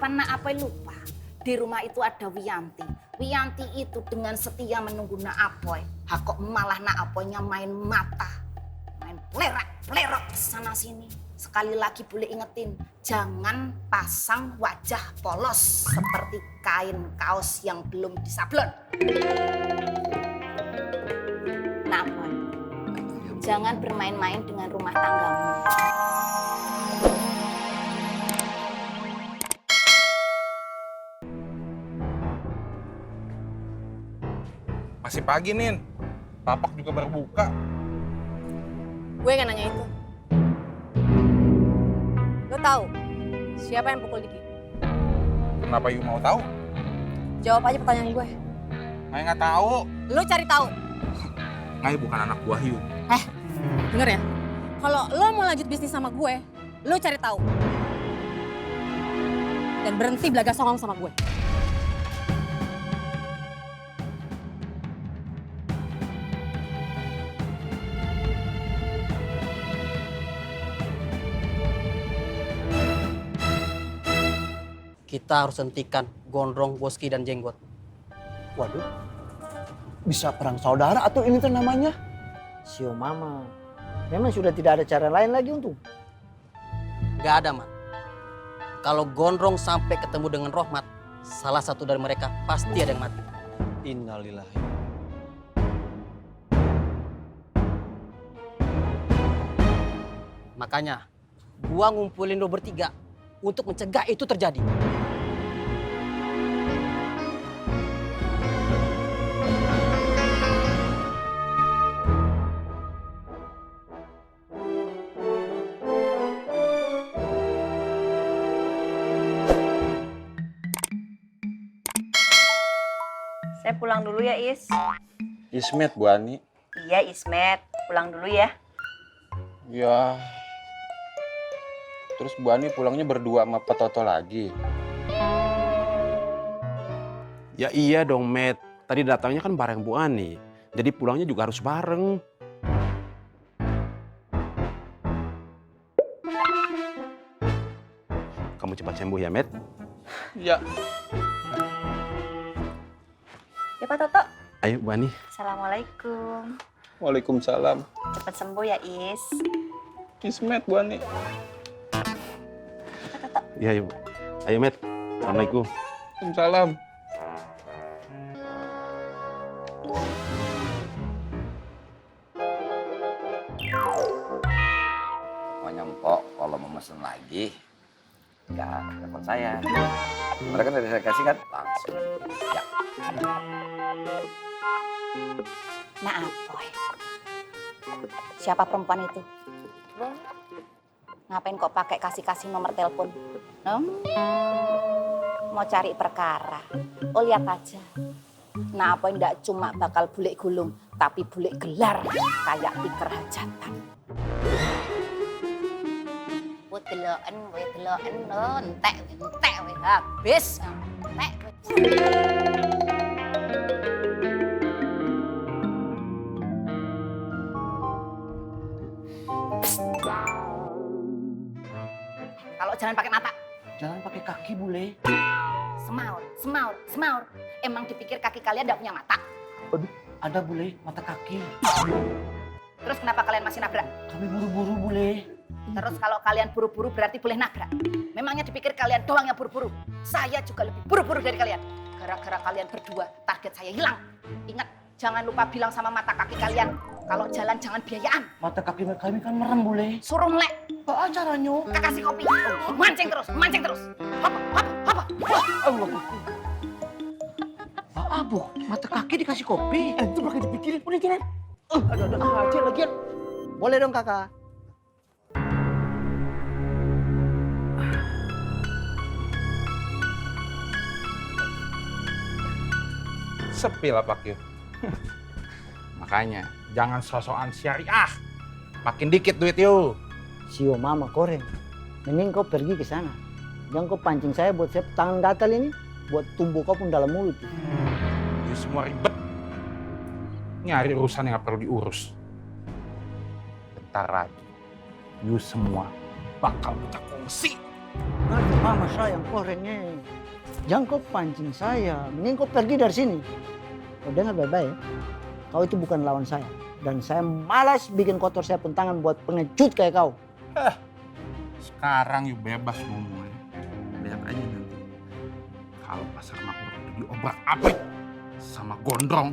Apa nak apa lupa? Di rumah itu ada Wiyanti. Wiyanti itu dengan setia menunggu nak apoy. Kok malah nak apoynya main mata. Main plerok sana sini. Sekali lagi boleh ingetin, jangan pasang wajah polos seperti kain kaos yang belum disablon. Nah, Apoy, jangan bermain-main dengan rumah tanggamu. Masih pagi, Nin. Tapak juga baru buka. Gue nggak nanya itu. Lo tahu siapa yang pukul Diki? Kenapa Yu mau tahu? Jawab aja pertanyaan gue. Nggak tahu. Lo cari tahu. Ngai bukan anak buah Yu. Denger ya. Kalau lo mau lanjut bisnis sama gue, lo cari tahu. Dan berhenti belaga songong sama gue. Kita harus hentikan Gondrong, Boski, dan Jenggot. Waduh, bisa perang saudara atau ini tuh namanya? Sio Mama, memang sudah tidak ada cara lain lagi untuk. Gak ada, Man. Kalau Gondrong sampai ketemu dengan Rohmat, salah satu dari mereka pasti ada yang mati. Innalillahi. Makanya, gua ngumpulin lo bertiga untuk mencegah itu terjadi. Saya pulang dulu ya, Is. Ismet, Bu Ani. Iya, Ismet. Pulang dulu ya. Ya. Terus Bu Ani pulangnya berdua sama Pak Toto lagi. Ya iya dong, Met. Tadi datangnya kan bareng Bu Ani. Jadi pulangnya juga harus bareng. Kamu cepat sembuh ya, Met. Ya. Ya, Pak Toto. Ayo, Bu Ani. Assalamualaikum. Waalaikumsalam. Cepat sembuh ya, Is. Ismet, Bu Ani. Pak Toto. Iya, ayo. Ayo, Met. Assalamualaikum. Waalaikumsalam. Pokoknya Mpok kalau mau mesen lagi, ya telepon saya. Mereka kan saya kasih kan langsung. Ya. Nah, Apoy. Siapa perempuan itu? Ngapain kok pakai kasih-kasih nomor telepon? Mau cari perkara. Oh, lihat aja. Nah, Apoy ndak cuma bakal bulik gulung, tapi bulik gelar kayak tikar hajatan. Deloken, entek habis. Entek. Kalau jalan pakai mata, Jangan pakai kaki, Bule. semaur. Emang dipikir kaki kalian nggak punya mata? Aduh, ada Bule, mata kaki. Terus kenapa kalian masih nabrak? Kami buru-buru, Bule. Terus kalau kalian buru-buru berarti boleh nabrak. Memangnya dipikir kalian doang yang buru-buru? Saya juga lebih buru-buru dari kalian. Gara-gara kalian berdua, target saya hilang. Ingat, jangan lupa bilang sama mata kaki kalian. Kalau jalan jangan biayaan. Mata kaki kami kan merem, Bule. Suruh melek. Apa caranya? Kasih kopi. Mancing terus. Hop. Allah. Bu, mata kaki dikasih kopi. Itu pakai dipikirin, boleh jalan. Ada aja lagian. Boleh dong kakak. Sepi lah Pak Yu. Makanya jangan sosokan syariah. Makin dikit duit Yu. Sio Mama koreng. Mending kau pergi ke sana. Jangan kau pancing saya buat saya tangan gatal ini. Buat tumbuh kau pun dalam mulut. Yu semua ribet. Nyari urusan yang gak perlu diurus. Bentar lagi. Yu semua bakal kita kongsi. Nanti mama sayang korengnya. Jangan kau pancing saya, mending kau pergi dari sini. Kau dengar baik-baik ya. Kau itu bukan lawan saya. Dan saya malas bikin kotor saya pun tangan buat pengecut kayak kau. Sekarang yuk bebas ngomongnya. Lihat aja nanti. Kalau pasar makmur diobrak-abrik sama Gondrong.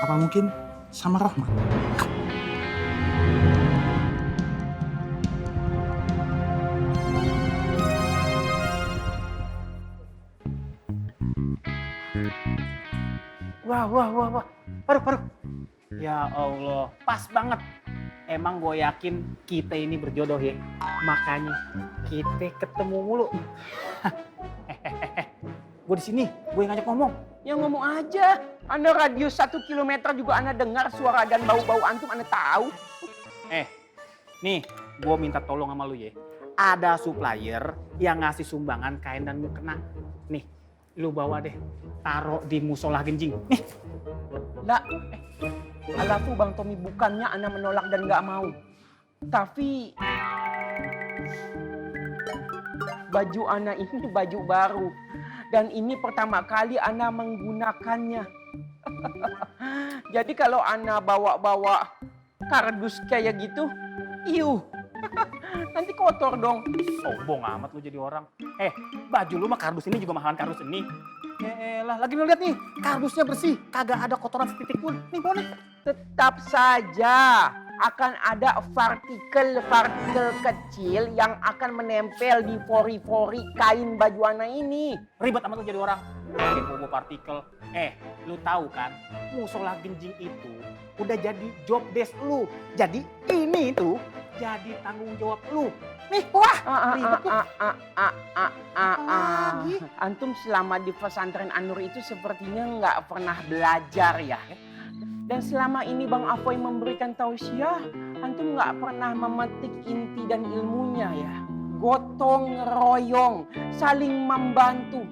Apa mungkin sama Rahmat? Wah. Faruk. Ya Allah, pas banget. Emang gue yakin kita ini berjodoh ya. Makanya kita ketemu mulu. Gue di sini, gue ngajak ngomong. Ya ngomong aja. Anda radius 1 kilometer juga Anda dengar suara dan bau-bau antum Anda tahu. Nih, gue minta tolong sama lu ya. Ada supplier yang ngasih sumbangan kain dan mukena. Nih, lu bawa deh. Taruh di musola genjing. Nih. Lah, alah tuh Bang Tommy, bukannya Anda menolak dan gak mau. Tapi baju Ana ini baju baru. Dan ini pertama kali Ana menggunakannya. Jadi kalau Ana bawa-bawa kardus kayak gitu, nanti kotor dong. Sombong amat lu jadi orang. Baju lu mah kardus ini juga mahalan kardus ini. Lah, lagi lu lihat nih, kardusnya bersih, kagak ada kotoran setitik pun. Nih, boleh. Tetap saja akan ada partikel-partikel kecil yang akan menempel di pori-pori kain baju Ana ini. Ribet amat lu jadi orang. Bobo partikel. Lu tahu kan, musola genjing itu udah jadi job desk lu. Jadi ini tuh jadi tanggung jawab lu. Nih, wah, ribet tuh. Antum selama di pesantren An-Nur itu sepertinya nggak pernah belajar ya. Dan selama ini Bang Apoy memberikan tausiah, antum nggak pernah memetik inti dan ilmunya ya. Gotong royong, saling membantu.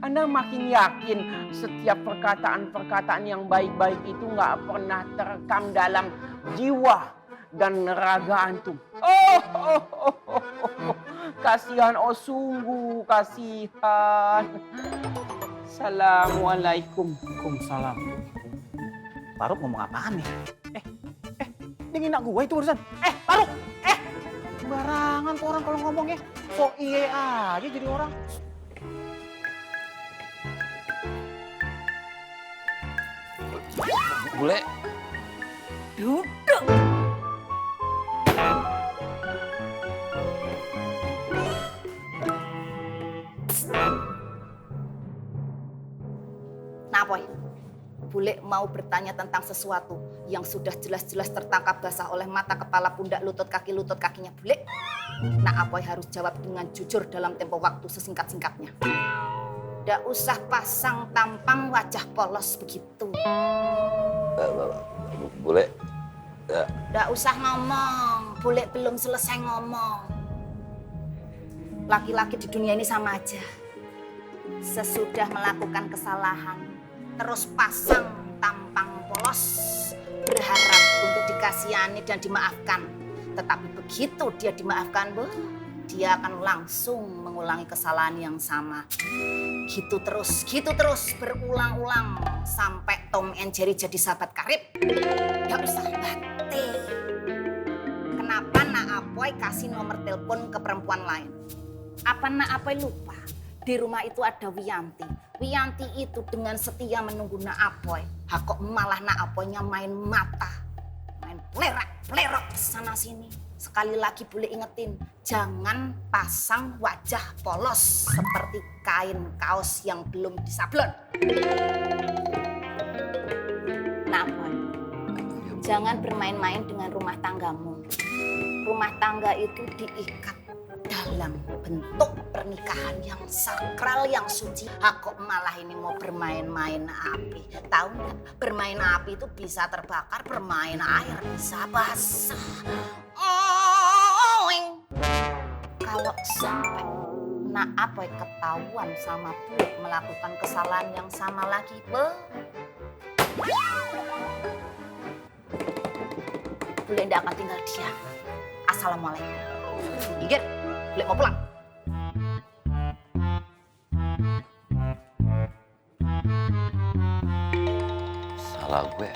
Anda makin yakin setiap perkataan-perkataan yang baik-baik itu nggak pernah terekam dalam jiwa dan raga antum. Kasihan, sungguh kasihan. Assalamualaikum. Waalaikumsalam. Faruk ngomong apaan nih? Dia ngina gue itu urusan. Faruk! Sembarangan tuh orang kalau ngomongnya. So iye aja jadi orang. Bule. Duduk. Nah, Boy. Bule mau bertanya tentang sesuatu yang sudah jelas-jelas tertangkap basah oleh mata, kepala, pundak, lutut, kakinya Bule. Nah, Apoy harus jawab dengan jujur dalam tempo waktu sesingkat-singkatnya. Nggak usah pasang tampang wajah polos begitu. Bule. Nggak usah ngomong, Bule belum selesai ngomong. Laki-laki di dunia ini sama aja. Sesudah melakukan kesalahan, terus pasang tampang polos, berharap untuk dikasihani dan dimaafkan. Tetapi begitu dia dimaafkan, dia akan langsung mengulangi kesalahan yang sama. Gitu terus, berulang-ulang. Sampai Tom and Jerry jadi sahabat karib. Gak usah batik. Kenapa Nak Apoy kasih nomor telepon ke perempuan lain? Apa Nak Apoy lupa? Di rumah itu ada Wiyanti. Wiyanti itu dengan setia menunggu Nak Apoy. Kok malah Nak Apoynya main mata. Main plerak sana sini. Sekali lagi boleh ingetin, jangan pasang wajah polos seperti kain kaos yang belum disablon. Nah, Apoy, jangan bermain-main dengan rumah tanggamu. Rumah tangga itu diikat dalam bentuk pernikahan yang sakral, yang suci. Kok malah ini mau bermain-main api. Tahu nggak? Bermain api itu bisa terbakar, bermain air bisa basah. Kalau sampai Nak Apoy ketahuan sama Bule melakukan kesalahan yang sama lagi, Bule tidak akan tinggal diam. Assalamualaikum. Ingat. Lek mau pulang. Salah gue